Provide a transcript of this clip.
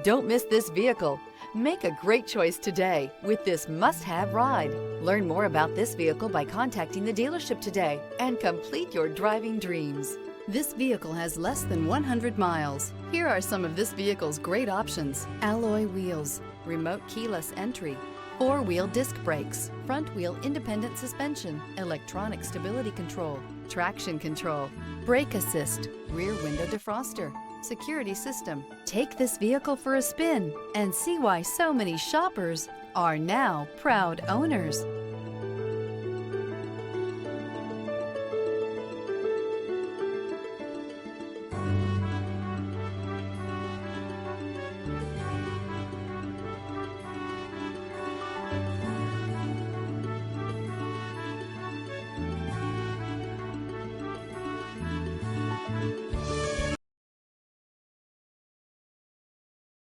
Don't miss this vehicle. Make a great choice today with this must-have ride. Learn more about this vehicle by contacting the dealership today and complete your driving dreams. This vehicle has less than 100 miles. Here are some of this vehicle's great options: alloy wheels, remote keyless entry, four-wheel disc brakes, front-wheel independent suspension, electronic stability control, traction control, brake assist, rear window defroster, security system. Take this vehicle for a spin and see why so many shoppers are now proud owners.